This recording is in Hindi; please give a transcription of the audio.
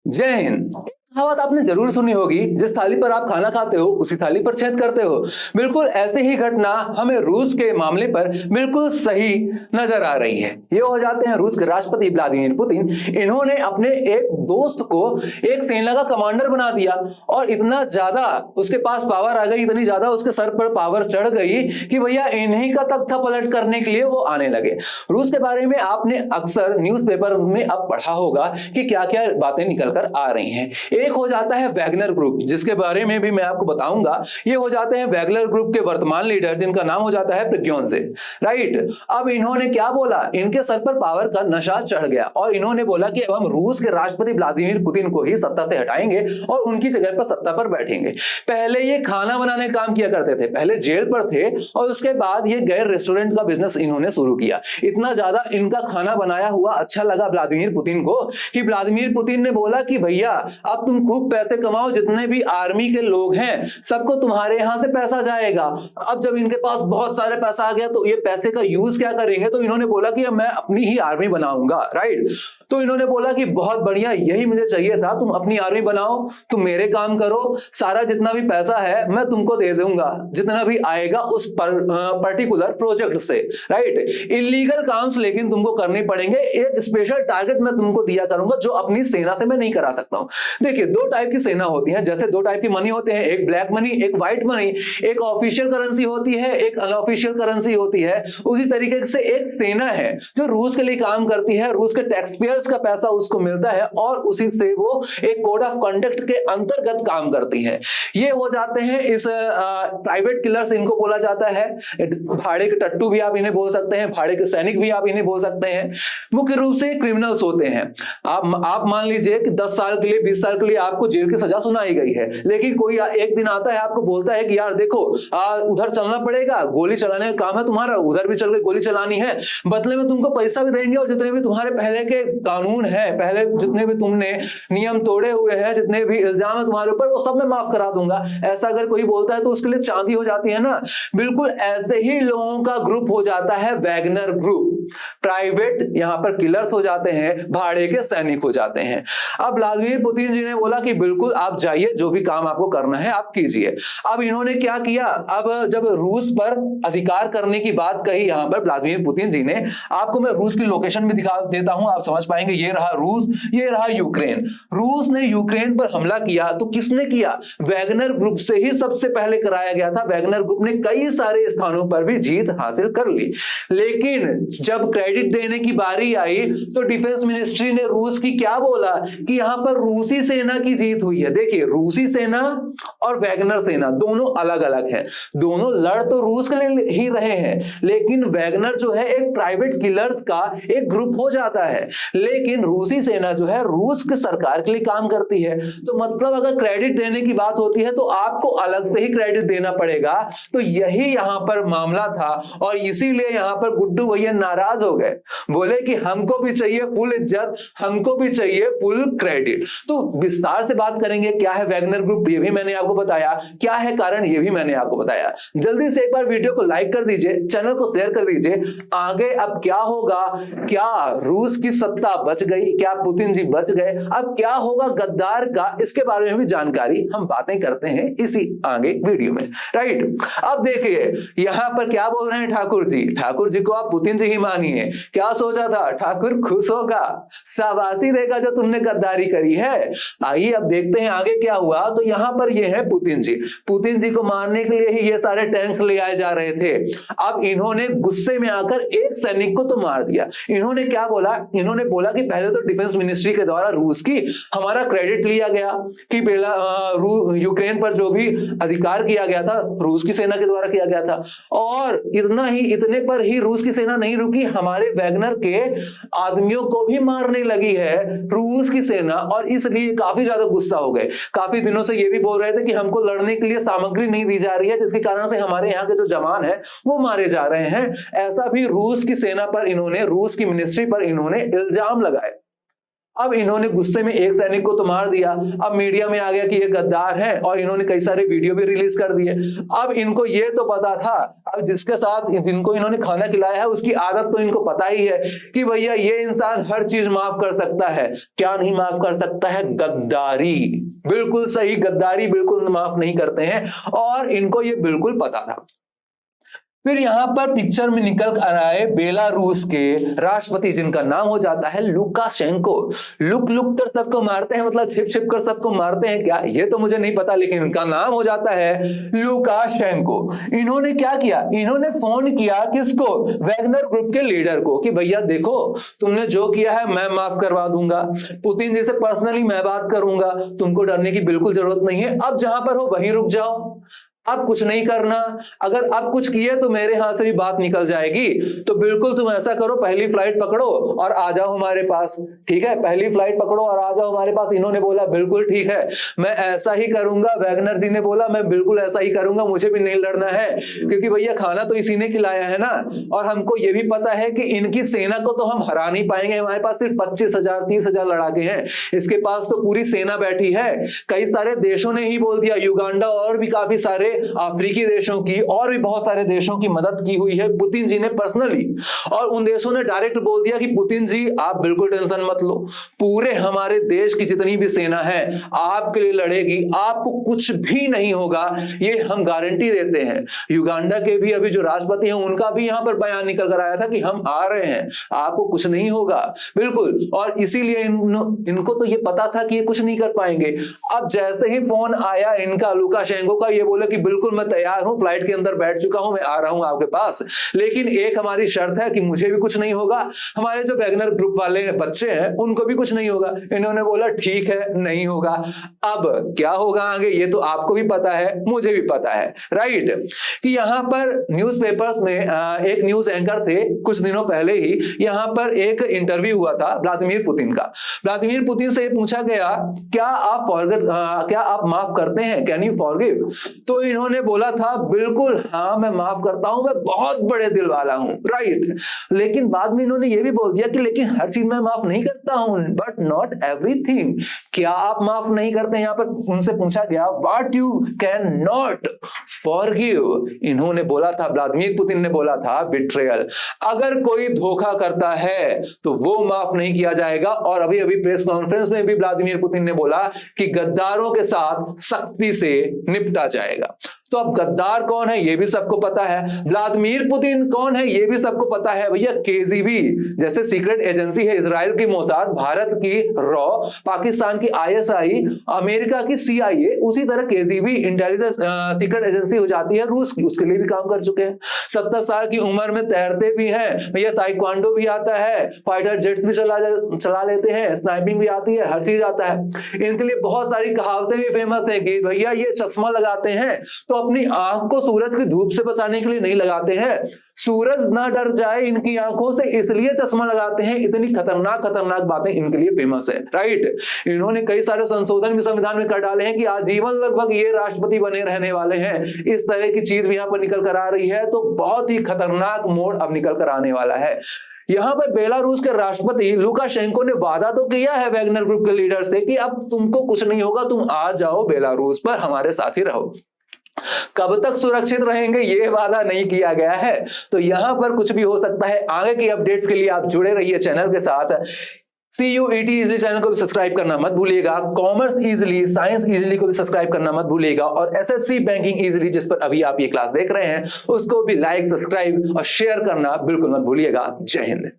जय हिंद। कहावत आपने जरूर सुनी होगी, जिस थाली पर आप खाना खाते हो उसी थाली पर छेद करते हो। बिल्कुल ऐसे ही घटना हमें रूस के मामले पर बिल्कुल सही नजर आ रही है। ये हो जाते हैं रूस के राष्ट्रपति व्लादिमीर पुतिन। इन्होंने अपने एक दोस्त को एक सेना का कमांडर बना दिया और इतना ज्यादा उसके पास पावर आ गई, इतनी ज्यादा उसके सर पर पावर चढ़ गई कि भैया इन्हीं का तख्ता पलट करने के लिए वो आने लगे। रूस के बारे में आपने अक्सर न्यूज़पेपर में अब पढ़ा होगा कि क्या क्या बातें निकल कर आ रही हैं। एक हो जाता है वैगनर ग्रुप, जिसके बारे में भी मैं आपको बताऊंगा। ये हो जाते हैं वैगनर ग्रुप के वर्तमान लीडर, जिनका नाम हो जाता है प्रिग्योन्जे। राइट। अब इन्होंने क्या बोला, इनके सर पर पावर का नशा चढ़ गया और इन्होंने बोला कि अब हम रूस के राष्ट्रपति व्लादिमीर पुतिन को ही सत्ता से हटाएंगे और उनकी जगह पर सत्ता पर बैठेंगे। पहले ये खाना बनाने का काम किया करते थे, पहले जेल पर थे और उसके बाद ये गैर रेस्टोरेंट का बिजनेस इन्होंने शुरू किया। इतना ज्यादा इनका खाना बनाया हुआ अच्छा लगा व्लादिमीर पुतिन को कि व्लादिमीर पुतिन ने बोला कि भैया अब तुम खूब पैसे कमाओ, जितने भी आर्मी के लोग हैं सबको तुम्हारे यहां से पैसा जाएगा। अब जब इनके पास बहुत सारे पैसा आ गया तो ये पैसे का यूज क्या करेंगे, तो इन्होंने बोला कि मैं अपनी ही आर्मी बनाऊंगा। राइट। तो इन्होंने बोला कि बहुत बढ़िया, यही मुझे चाहिए था, तुम अपनी आर्मी बनाओ, तुम मेरे काम करो, सारा जितना भी पैसा है मैं तुमको दे दूंगा, जितना भी आएगा उस पर्टिकुलर प्रोजेक्ट से। राइट। इलीगल काम्स लेकिन तुमको करने पड़ेंगे, एक स्पेशल टारगेट मैं तुमको दिया करूंगा जो अपनी सेना से मैं नहीं करा सकता हूं। देखिए, दो टाइप की सेना होती है, जैसे दो टाइप की मनी होते हैं, एक ब्लैक मनी, एक व्हाइट मनी। एक ऑफिशियल करेंसी होती है, एक अनऑफिशियल करेंसी होती है। उसी तरीके से एक सेना है जो रूस के लिए काम करती है, रूस के टैक्स पेयर्स का पैसा उसको मिलता है और उसी से वो एक कोड ऑफ कंडक्ट के अंतर्गत काम करती है। ये हो जाते हैं इस प्राइवेट किलर्स, इनको बोला जाता है। भाड़े के टट्टू भी आप इन्हें बोल सकते हैं, भाड़े के सैनिक भी आप इन्हें बोल सकते हैं। मुख्य रूप से क्रिमिनल्स होते हैं। आप मान लीजिए कि 10 साल के लिए, 20 साल के लिए आपको जेल की सजा सुनाई गई है, लेकिन कोई एक दिन आता है आपको बोलता है कि यार देखो उधर चलना पड़ेगा, गोली चलाने का काम है तुम्हारा, उधर भी चल के गोली चलानी है, बदले में तुमको पैसा भी देंगे और जितने भी तुम्हारे पहले के कानून है, पहले जितने भी तुमने नियम तोड़े हुए हैं, जितने भी इल्जाम है तुम्हारे ऊपर, वो सब मैं माफ करा दूंगा। ऐसा अगर कोई बोलता है तो उसके लिए चांदी हो जाती है ना। बिल्कुल ऐसे ही लोगों का ग्रुप हो जाता है वैगनर ग्रुप। प्राइवेट यहां पर किलर्स हो जाते हैं, भाड़े के सैनिक हो जाते हैं। अब व्लादिमीर पुतिन जी ने बोला कि बिल्कुल आप जाइए, जो भी काम आपको करना है आप कीजिए। अब इन्होंने क्या किया, अब जब रूस पर अधिकार करने की बात कही यहां पर व्लादिमीर पुतिन जी ने, आपको मैं रूस की लोकेशन भी दिखा देता हूं, आप समझ पाएंगे। ये रहा रूस, ये रहा यूक्रेन। रूस ने यूक्रेन पर हमला किया तो किसने किया, वैगनर ग्रुप से ही सबसे पहले कराया गया था। वैगनर ग्रुप ने कई सारे स्थानों पर भी जीत हासिल कर ली, लेकिन जब क्रेडिट देने की बारी आई तो डिफेंस मिनिस्ट्री ने रूस की क्या बोला कि यहां पर रूसी सेना की जीत हुई है। देखिए, रूसी सेना और वैगनर सेना दोनों अलग अलग है, दोनों लड़ तो रूस के लिए ही रहे हैं, लेकिन वैगनर जो है एक प्राइवेट किलर्स का एक ग्रुप हो जाता है, लेकिन रूसी सेना जो है रूस की सरकार के लिए काम करती है। तो मतलब अगर क्रेडिट देने की बात होती है तो आपको अलग से ही क्रेडिट देना पड़ेगा। तो यही यहां पर मामला था और इसीलिए यहां पर गुड्डू भैया नाराज हो गए, बोले कि हमको भी चाहिए फुल इज्जत, हमको भी चाहिए फुल क्रेडिट। तो विस्तार से बात करेंगे क्या है वैगनर ग्रुप, ये भी मैंने आपको बताया, क्या है कारण ये भी मैंने आपको बताया। जल्दी से एक बार वीडियो को लाइक कर दीजिए, चैनल को शेयर कर दीजिए। आगे अब क्या होगा, क्या रूस की सत्ता बच गई, क्या पुतिन जी बच गए, अब क्या होगा गद्दार का, इसके बारे में भी जानकारी हम बातें करते हैं इसी आगे वीडियो में। राइट। अब देखिए यहां पर क्या बोल रहे हैं ठाकुर जी, ठाकुर जी को आप पुतिन जी ही मानिए। क्या सोचा था, ठाकुर खुश होगा, शाबाशी देगा जो तुमने गद्दारी करी है। आइए अब देखते हैं आगे क्या हुआ। तो यहां पर ये है पुतिन जी, पुतिन जी को मारने के लिए ही ये सारे टैंक्स ले आए जा रहे थे। अब इन्होंने गुस्से में आकर एक सैनिक को तो मार दिया। इन्होंने क्या बोला, इन्होंने बोला कि पहले तो डिफेंस मिनिस्ट्री के द्वारा रूस की हमारा क्रेडिट लिया गया कि पहला यूक्रेन पर जो भी अधिकार किया गया था रूस की सेना के द्वारा किया गया था। और इतना ही, इतने पर ही रूस की सेना नहीं रुकी, हमारे वैगनर के आदमियों को भी मारने लगी है रूस की सेना, और इसलिए काफी ज्यादा गुस्सा हो गए। काफी दिनों से ये भी बोल रहे थे कि हमको लड़ने के लिए सामग्री नहीं दी जा रही है, जिसके कारण से हमारे यहाँ के जो जवान है वो मारे जा रहे हैं। ऐसा भी रूस की सेना पर इन्होंने, रूस की मिनिस्ट्री पर इन्होंने इल्जाम लगाए। अब इन्होंने गुस्से में एक सैनिक को तो मार दिया, अब मीडिया में आ गया कि ये गद्दार है और इन्होंने कई सारे वीडियो भी रिलीज कर दिए। अब इनको ये तो पता था, अब जिसके साथ जिनको इन्होंने खाना खिलाया है उसकी आदत तो इनको पता ही है कि भैया ये इंसान हर चीज माफ कर सकता है, क्या नहीं माफ कर सकता है? गद्दारी। बिल्कुल सही, गद्दारी बिल्कुल माफ नहीं करते हैं और इनको ये बिल्कुल पता था। फिर यहां पर पिक्चर में निकल कर आए बेलारूस के राष्ट्रपति जिनका नाम हो जाता है लुकाशेंको। लुक कर सबको मारते हैं, मतलब छिप छिप कर सबको मारते हैं क्या, ये तो मुझे नहीं पता, लेकिन इनका नाम हो जाता है लुकाशेंको। इन्होंने क्या किया, इन्होंने फोन किया किसको? वैगनर ग्रुप के लीडर को कि भैया देखो तुमने जो किया है मैं माफ करवा दूंगा, पुतिन जी से पर्सनली मैं बात करूंगा, तुमको डरने की बिल्कुल जरूरत नहीं है, अब जहां पर हो वहीं रुक जाओ, अब कुछ नहीं करना, अगर अब कुछ किए तो मेरे हाथ से भी बात निकल जाएगी, तो बिल्कुल तुम ऐसा करो पहली फ्लाइट पकड़ो और आ जाओ हमारे पास, ठीक है? पहली फ्लाइट पकड़ो और आ जाओ हमारे पास। इन्होंने बोला बिल्कुल ठीक है, मैं ऐसा ही करूंगा। वैगनर जी ने बोला मैं बिल्कुल ऐसा ही करूंगा, मुझे भी नहीं लड़ना है, क्योंकि भैया खाना तो इसी ने खिलाया है ना, और हमको ये भी पता है कि इनकी सेना को तो हम हरा नहीं पाएंगे, हमारे पास सिर्फ 25,000 30,000 लड़ाके हैं, इसके पास तो पूरी सेना बैठी है। कई सारे देशों ने ही बोल दिया, युगांडा और भी काफी सारे अफ्रीकी देशों की और भी बहुत सारे देशों की मदद की हुई है पुतिन जी ने पर्सनली, और उन देशों ने डायरेक्ट बोल दिया कि पुतिन जी आप बिल्कुल टेंशन मत लो, पूरे हमारे देश की जितनी भी सेना है आपके लिए लड़ेगी, आपको कुछ भी नहीं होगा, ये हम गारंटी देते हैं। युगांडा के भी अभी जो राष्ट्रपति हैं उनका भी यहां पर बयान निकल कर आया था कि हम आ रहे हैं, आपको कुछ नहीं होगा, बिल्कुल। और इसीलिए इनको तो ये पता था कि ये कुछ नहीं कर पाएंगे। अब जैसे ही फोन आया इनका लुकाशेंको का, ये बोले कि बिल्कुल मैं तैयार हूं, फ्लाइट के अंदर बैठ चुका हूं, मैं आ रहा हूं आपके पास, लेकिन एक हमारी शर्त है कि मुझे भी कुछ नहीं होगा, हमारे जो वैगनर ग्रुप वाले बच्चे हैं उनको भी कुछ नहीं होगा। इन्होंने बोला ठीक है नहीं होगा। अब क्या होगा आगे ये तो आपको भी पता है, मुझे भी पता है, राइट? कि यहां पर न्यूज़पेपर्स में एक न्यूज एंकर थे, कुछ दिनों पहले ही यहां पर एक इंटरव्यू हुआ था व्लादिमीर पुतिन का। व्लादिमीर पुतिन से पूछा गया क्या आप माफ करते हैं, कैन यू फॉरगिव? तो इन्होंने बोला था बिल्कुल हाँ मैं माफ करता हूं, मैं बहुत बड़े दिल वाला हूं, राइट? लेकिन बाद में इन्होंने ये भी बोल दिया कि लेकिन हर चीज मैं माफ नहीं करता हूं, बट नॉट एवरीथिंग। क्या आप माफ नहीं करते? यहां पर उनसे पूछा गया what you can not forgive. इन्होंने बोला था, व्लादिमीर पुतिन ने बोला था बिट्रेयल, अगर कोई धोखा करता है तो वो माफ नहीं किया जाएगा। और अभी अभी प्रेस कॉन्फ्रेंस में भी व्लादिमीर पुतिन ने बोला कि गद्दारों के साथ सख्ती से निपटा जाएगा। तो अब गद्दार कौन है ये भी सबको पता है, व्लादिमीर पुतिन कौन है ये भी सबको पता है। भैया केजीबी जैसे सीक्रेट एजेंसी है इजराइल की मोसाद, भारत की रॉ, पाकिस्तान की आईएसआई, अमेरिका की सीआईए, उसी तरह केजीबी इंटेलिजेंस सीक्रेट एजेंसी हो जाती है रूस की, उसके लिए भी काम कर चुके हैं। 70 साल की उम्र में तैरते भी हैं भैया, ताइक्वांडो भी आता है, फाइटर जेट्स भी चला लेते हैं, स्नाइपिंग भी आती है, हर चीज आता है। इनके लिए बहुत सारी कहावतें भी फेमस है कि भैया ये चश्मा लगाते हैं तो अपनी आंख को सूरज की धूप से बचाने के लिए नहीं लगाते हैं, सूरज ना डर जाए इनकी आंखों से इसलिए चश्मा लगाते हैं। इतनी खतरनाक बातें इनके लिए फेमस है, राइट? इन्होंने कई सारे संशोधन भी संविधान में कर डाले हैं कि आजीवन लगभग ये राष्ट्रपति बने रहने वाले हैं, इस तरह की चीज भी यहां पर निकल कर आ रही है। तो बहुत ही खतरनाक मोड़ अब निकल कर आने वाला है। यहां पर बेलारूस के राष्ट्रपति लुकाशेंको ने वादा तो किया है वैगनर ग्रुप के लीडर से कि अब तुमको कुछ नहीं होगा, तुम आ जाओ बेलारूस पर, हमारे साथ ही रहो। कब तक सुरक्षित रहेंगे ये वादा नहीं किया गया है, तो यहां पर कुछ भी हो सकता है। आगे की अपडेट्स के लिए आप जुड़े रहिए चैनल के साथ। CUET इजली चैनल को भी सब्सक्राइब करना मत भूलिएगा, कॉमर्स इजली, साइंस इजली को भी सब्सक्राइब करना मत भूलिएगा, और SSC बैंकिंग इजली जिस पर अभी आप ये क्लास देख रहे हैं उसको भी लाइक, सब्सक्राइब और शेयर करना बिल्कुल मत भूलिएगा। जय हिंद।